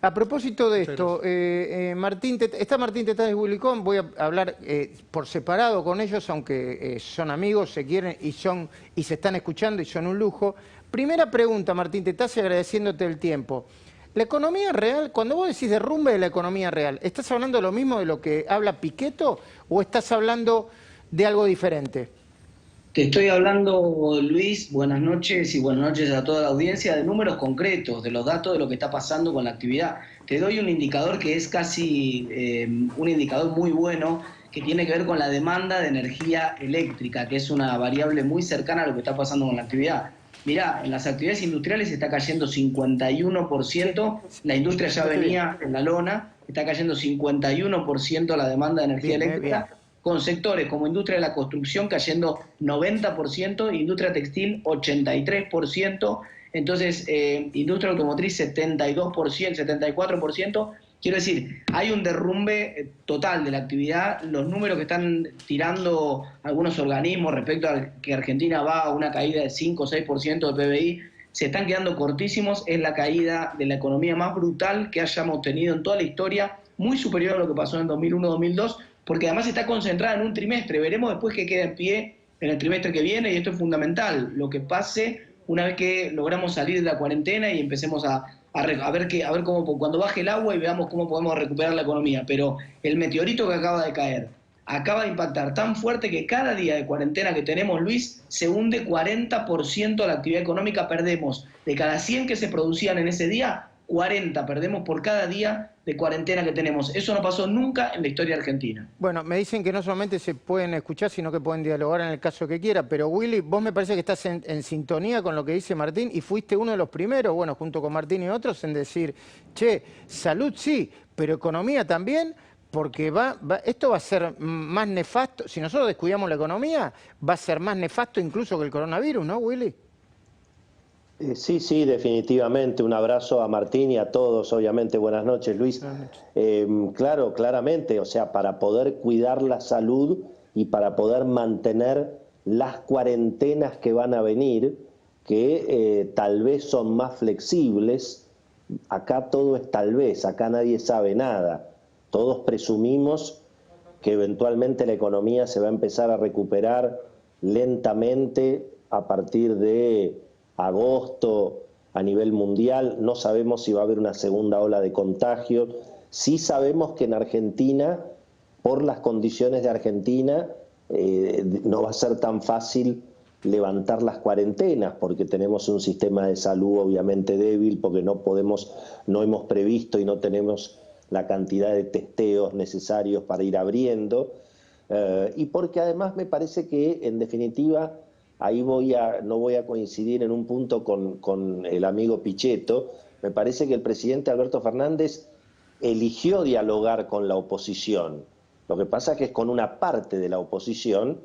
A propósito de esto, Martín Tetaz de Willycom, voy a hablar por separado con ellos, aunque son amigos, se quieren y se están escuchando y son un lujo. Primera pregunta, Martín Tetaz, agradeciéndote el tiempo. La economía real, cuando vos decís derrumbe de la economía real, ¿estás hablando de lo mismo de lo que habla Piketty o estás hablando de algo diferente? Te estoy hablando, Luis, buenas noches y buenas noches a toda la audiencia, de números concretos, de los datos de lo que está pasando con la actividad. Te doy un indicador que es casi un indicador muy bueno, que tiene que ver con la demanda de energía eléctrica, que es una variable muy cercana a lo que está pasando con la actividad. Mirá, en las actividades industriales está cayendo 51%, la industria ya venía en la lona, está cayendo 51% la demanda de energía eléctrica. Bien. Con sectores como industria de la construcción cayendo 90%, industria textil 83%, entonces industria automotriz 72%, 74%. Quiero decir, hay un derrumbe total de la actividad. Los números que están tirando algunos organismos respecto a que Argentina va a una caída de 5 o 6% de PBI, se están quedando cortísimos. Es la caída de la economía más brutal que hayamos tenido en toda la historia, muy superior a lo que pasó en 2001-2002, porque además está concentrada en un trimestre. Veremos después qué queda en pie en el trimestre que viene, y esto es fundamental, lo que pase una vez que logramos salir de la cuarentena y empecemos a ver cómo, cuando baje el agua, y veamos cómo podemos recuperar la economía. Pero el meteorito que acaba de caer acaba de impactar tan fuerte que cada día de cuarentena que tenemos, Luis, se hunde 40% la actividad económica. Perdemos de cada 100 que se producían en ese día, 40 perdemos por cada día de cuarentena que tenemos. Eso no pasó nunca en la historia argentina. Bueno, me dicen que no solamente se pueden escuchar, sino que pueden dialogar en el caso que quiera, pero Willy, vos me parece que estás en sintonía con lo que dice Martín y fuiste uno de los primeros, bueno, junto con Martín y otros, en decir, che, salud sí, pero economía también, porque esto va a ser más nefasto, si nosotros descuidamos la economía, va a ser más nefasto incluso que el coronavirus, ¿no, Willy? Sí, definitivamente. Un abrazo a Martín y a todos, obviamente. Buenas noches, Luis. Buenas noches. Claro, claramente, o sea, para poder cuidar la salud y para poder mantener las cuarentenas que van a venir, que tal vez son más flexibles, acá todo es tal vez, acá nadie sabe nada. Todos presumimos que eventualmente la economía se va a empezar a recuperar lentamente a partir de agosto a nivel mundial. No sabemos si va a haber una segunda ola de contagio. Sí sabemos que en Argentina, por las condiciones de Argentina, no va a ser tan fácil levantar las cuarentenas, porque tenemos un sistema de salud obviamente débil, porque no hemos previsto y no tenemos la cantidad de testeos necesarios para ir abriendo, y porque además me parece que, en definitiva, ahí no voy a coincidir en un punto con el amigo Pichetto. Me parece que el presidente Alberto Fernández eligió dialogar con la oposición. Lo que pasa es que es con una parte de la oposición,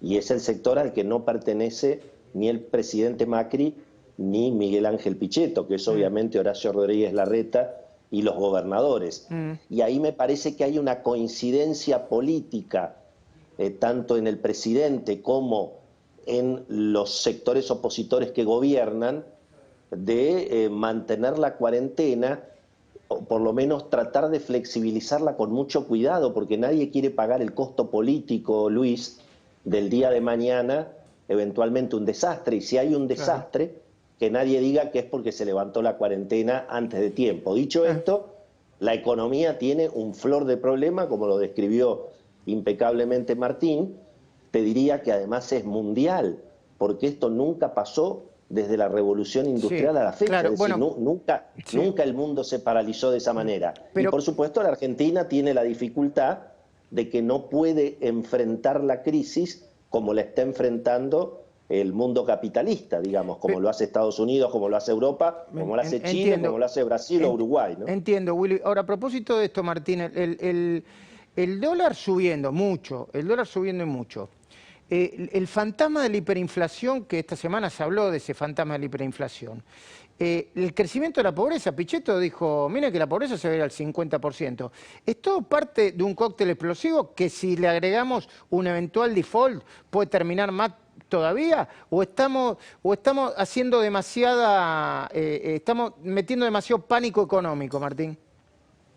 y es el sector al que no pertenece ni el presidente Macri ni Miguel Ángel Pichetto, que es obviamente Horacio Rodríguez Larreta y los gobernadores. Y ahí me parece que hay una coincidencia política, tanto en el presidente como en los sectores opositores que gobiernan, de mantener la cuarentena, o por lo menos tratar de flexibilizarla con mucho cuidado, porque nadie quiere pagar el costo político, Luis, del día de mañana, eventualmente un desastre. Y si hay un desastre, que nadie diga que es porque se levantó la cuarentena antes de tiempo. Dicho esto, la economía tiene un flor de problema, como lo describió impecablemente Martín. Te diría que además es mundial, porque esto nunca pasó desde la revolución industrial a la fecha. Claro, es decir, bueno, nunca el mundo se paralizó de esa manera. Pero, y por supuesto la Argentina tiene la dificultad de que no puede enfrentar la crisis como la está enfrentando el mundo capitalista, digamos, como lo hace Estados Unidos, como lo hace Europa, como lo hace Chile, como lo hace Brasil o Uruguay, ¿no? Entiendo, Willy. Ahora, a propósito de esto, Martín, el dólar subiendo mucho, el dólar subiendo mucho. El fantasma de la hiperinflación, que esta semana se habló de ese fantasma de la hiperinflación. El crecimiento de la pobreza, Pichetto dijo, mire que la pobreza se va a ir al 50%. Es todo parte de un cóctel explosivo que, si le agregamos un eventual default, puede terminar todavía? ¿O estamos haciendo estamos metiendo demasiado pánico económico, Martín?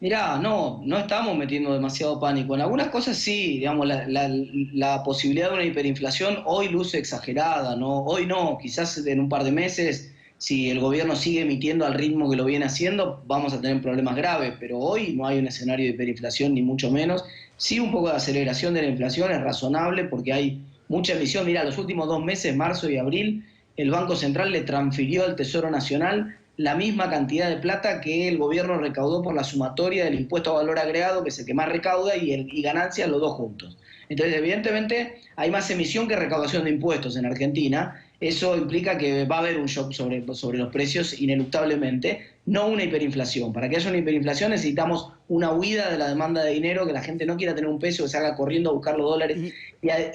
Mirá, no estamos metiendo demasiado pánico. En algunas cosas sí, digamos, la posibilidad de una hiperinflación hoy luce exagerada, ¿no? Hoy no, quizás en un par de meses, si el gobierno sigue emitiendo al ritmo que lo viene haciendo, vamos a tener problemas graves, pero hoy no hay un escenario de hiperinflación, ni mucho menos. Sí, un poco de aceleración de la inflación es razonable porque hay mucha emisión. Mirá, los últimos 2 meses, marzo y abril, el Banco Central le transfirió al Tesoro Nacional la misma cantidad de plata que el gobierno recaudó por la sumatoria del impuesto a valor agregado, que es el que más recauda, y ganancias los dos juntos. Entonces, evidentemente, hay más emisión que recaudación de impuestos en Argentina. Eso implica que va a haber un shock sobre los precios ineluctablemente, no una hiperinflación. Para que haya una hiperinflación necesitamos una huida de la demanda de dinero, que la gente no quiera tener un peso, que salga corriendo a buscar los dólares.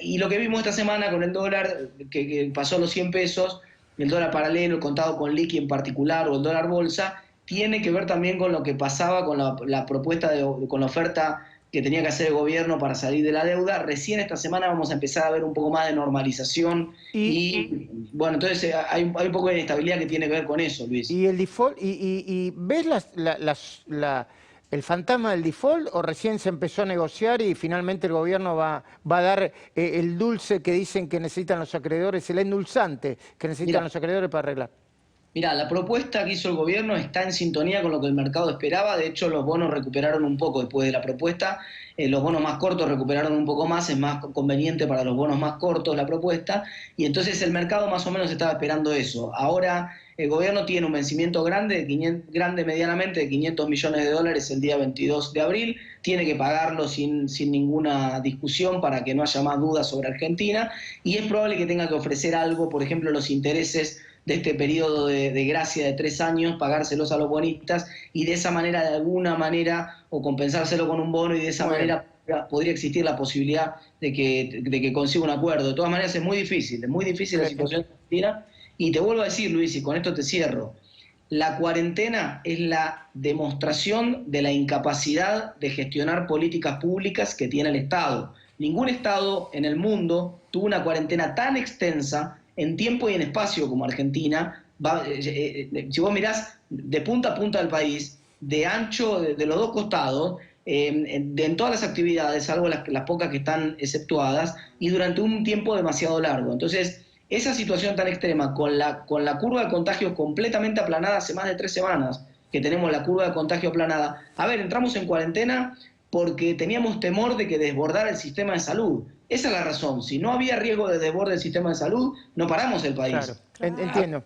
Y lo que vimos esta semana con el dólar, que pasó los 100 pesos, el dólar paralelo, el contado con liqui en particular, o el dólar bolsa, tiene que ver también con lo que pasaba con la propuesta, con la oferta que tenía que hacer el gobierno para salir de la deuda. Recién esta semana vamos a empezar a ver un poco más de normalización y bueno, entonces hay un poco de inestabilidad que tiene que ver con eso, Luis. ¿Y el default? ¿Y ves el fantasma del default o recién se empezó a negociar y finalmente el gobierno va a dar el dulce que dicen que necesitan los acreedores, el endulzante que necesitan los acreedores para arreglar? Mira, la propuesta que hizo el gobierno está en sintonía con lo que el mercado esperaba. De hecho, los bonos recuperaron un poco después de la propuesta. Los bonos más cortos recuperaron un poco más. Es más conveniente para los bonos más cortos la propuesta. Y entonces el mercado más o menos estaba esperando eso. Ahora el gobierno tiene un vencimiento grande, medianamente, de 500 millones de dólares el día 22 de abril. Tiene que pagarlo sin ninguna discusión para que no haya más dudas sobre Argentina. Y es probable que tenga que ofrecer algo, por ejemplo, los intereses de este periodo de gracia de 3 años, pagárselos a los bonistas y de esa manera, de alguna manera, o compensárselo con un bono y de esa manera podría existir la posibilidad de que consiga un acuerdo. De todas maneras es muy difícil la situación de Argentina. Y te vuelvo a decir, Luis, y con esto te cierro, la cuarentena es la demostración de la incapacidad de gestionar políticas públicas que tiene el Estado. Ningún Estado en el mundo tuvo una cuarentena tan extensa en tiempo y en espacio como Argentina. Si vos mirás de punta a punta del país, de ancho de los dos costados, en todas las actividades, salvo las pocas que están exceptuadas, y durante un tiempo demasiado largo. Entonces, esa situación tan extrema, con la curva de contagio completamente aplanada hace más de 3 semanas, que tenemos la curva de contagio aplanada, entramos en cuarentena porque teníamos temor de que desbordara el sistema de salud. Esa es la razón. Si no había riesgo de desborde del sistema de salud, no paramos el país. Claro, entiendo.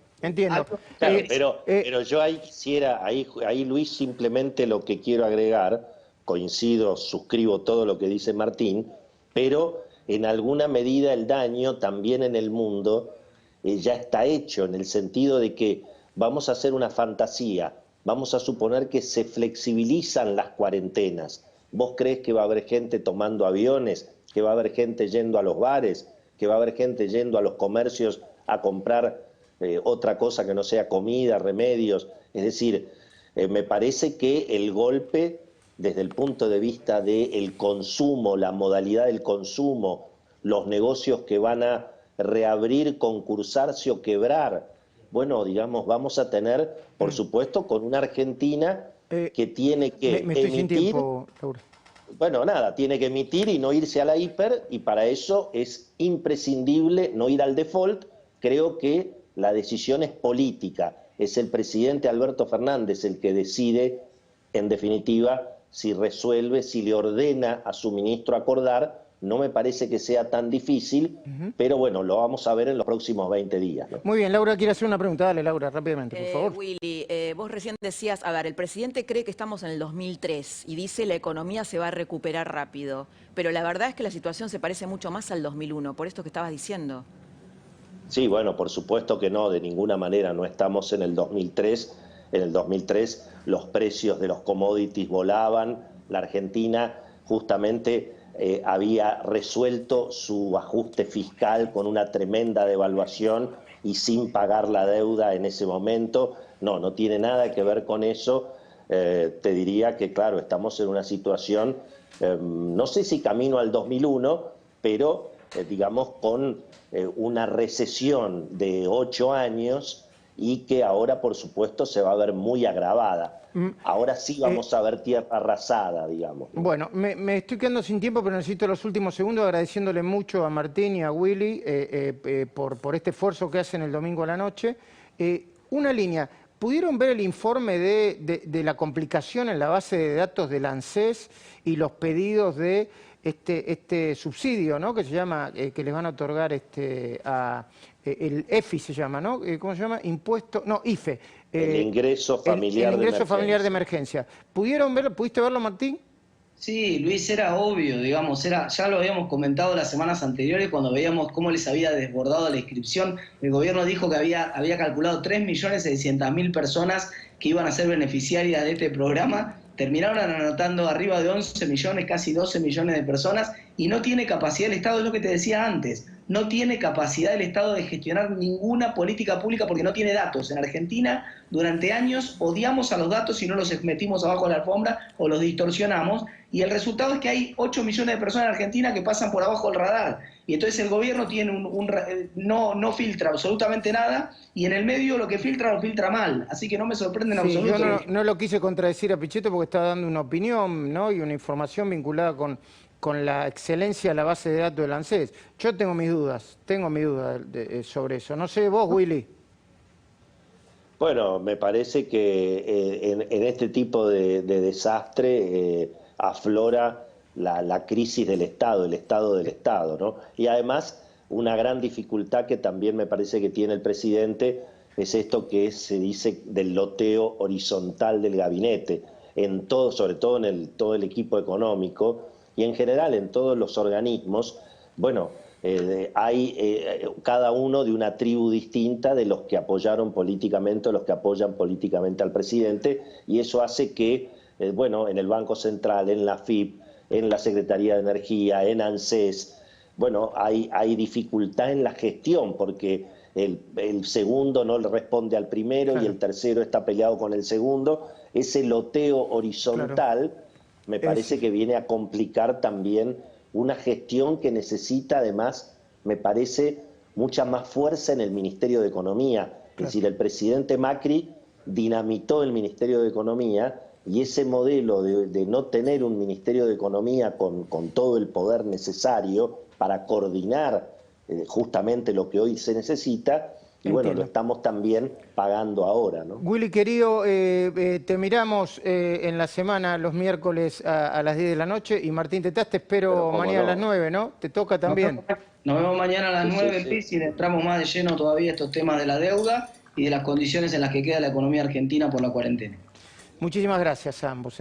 Claro, pero yo ahí quisiera, ahí Luis, simplemente lo que quiero agregar, coincido, suscribo todo lo que dice Martín, pero en alguna medida el daño también en el mundo ya está hecho, en el sentido de que vamos a hacer una fantasía, vamos a suponer que se flexibilizan las cuarentenas. ¿Vos crees que va a haber gente tomando aviones, que va a haber gente yendo a los bares, que va a haber gente yendo a los comercios a comprar otra cosa que no sea comida, remedios? Es decir, me parece que el golpe, desde el punto de vista del consumo, la modalidad del consumo, los negocios que van a reabrir, concursarse o quebrar, bueno, digamos, vamos a tener, por supuesto, con una Argentina que tiene que me estoy sin emitir, tiempo, Laura. bueno, nada, tiene que emitir y no irse a la hiper, y para eso es imprescindible no ir al default. Creo que la decisión es política, es el presidente Alberto Fernández el que decide, en definitiva, si resuelve, si le ordena a su ministro acordar. No me parece que sea tan difícil, pero bueno, lo vamos a ver en los próximos 20 días, ¿no? Muy bien, Laura quiere hacer una pregunta. Dale, Laura, rápidamente, por favor. Willy, vos recién decías, el presidente cree que estamos en el 2003 y dice la economía se va a recuperar rápido, pero la verdad es que la situación se parece mucho más al 2001, por esto que estabas diciendo. Sí, bueno, por supuesto que no, de ninguna manera no estamos en el 2003. En el 2003 los precios de los commodities volaban, la Argentina justamente había resuelto su ajuste fiscal con una tremenda devaluación y sin pagar la deuda en ese momento. No tiene nada que ver con eso. Te diría que, claro, estamos en una situación, no sé si camino al 2001, pero digamos, con una recesión de 8 años y que ahora, por supuesto, se va a ver muy agravada. Ahora sí vamos a ver tierra arrasada, digamos, ¿no? Bueno, me estoy quedando sin tiempo, pero necesito los últimos segundos agradeciéndole mucho a Martín y a Willy por este esfuerzo que hacen el domingo a la noche. Una línea, ¿pudieron ver el informe de la complicación en la base de datos del ANSES y los pedidos de este subsidio, ¿no? Que se llama, que les van a otorgar el EFI se llama, ¿no? ¿Cómo se llama? Impuesto, no, IFE. El ingreso familiar el ingreso familiar de emergencia. ¿Pudieron verlo? ¿Pudiste verlo, Martín? Sí, Luis, era obvio, digamos, ya lo habíamos comentado las semanas anteriores cuando veíamos cómo les había desbordado la inscripción. El gobierno dijo que había calculado 3.600.000 personas que iban a ser beneficiarias de este programa. Terminaron anotando arriba de 11 millones, casi 12 millones de personas, y no tiene capacidad el Estado, es lo que te decía antes, no tiene capacidad el Estado de gestionar ninguna política pública porque no tiene datos. En Argentina, durante años, odiamos a los datos y no los metimos abajo de la alfombra o los distorsionamos, y el resultado es que hay 8 millones de personas en Argentina que pasan por abajo del radar, y entonces el gobierno tiene no filtra absolutamente nada, y en el medio lo que filtra lo filtra mal, así que no me sorprende en absoluto. Yo no lo quise contradecir a Pichetto porque estaba dando una opinión, ¿no? Y una información vinculada con la excelencia de la base de datos del ANSES. Yo tengo mis dudas sobre eso. No sé, vos, Willy. Bueno, me parece que en este tipo de desastre aflora la crisis del Estado, el Estado del Estado, ¿no? Y además, una gran dificultad que también me parece que tiene el presidente es esto que se dice del loteo horizontal del gabinete, en todo, sobre todo en todo el equipo económico y en general en todos los organismos. Bueno, hay cada uno de una tribu distinta de los que apoyaron políticamente o los que apoyan políticamente al presidente, y eso hace que, bueno, en el Banco Central, en la AFIP, en la Secretaría de Energía, en ANSES, bueno, hay dificultad en la gestión porque el segundo no le responde al primero, claro, y el tercero está peleado con el segundo. Ese loteo horizontal, claro, me parece que viene a complicar también una gestión que necesita además, me parece, mucha más fuerza en el Ministerio de Economía. Claro. Es decir, el presidente Macri dinamitó el Ministerio de Economía y ese modelo de no tener un Ministerio de Economía con todo el poder necesario para coordinar justamente lo que hoy se necesita, y bueno, lo estamos también pagando ahora, ¿no? Willy, querido, te miramos en la semana, los miércoles a las 10 de la noche, y Martín Tetaz te espero mañana a las 9, ¿no? ¿Te toca también? Nos vemos mañana a las 9, sí. Luis, y entramos más de lleno todavía estos temas de la deuda y de las condiciones en las que queda la economía argentina por la cuarentena. Muchísimas gracias a ambos.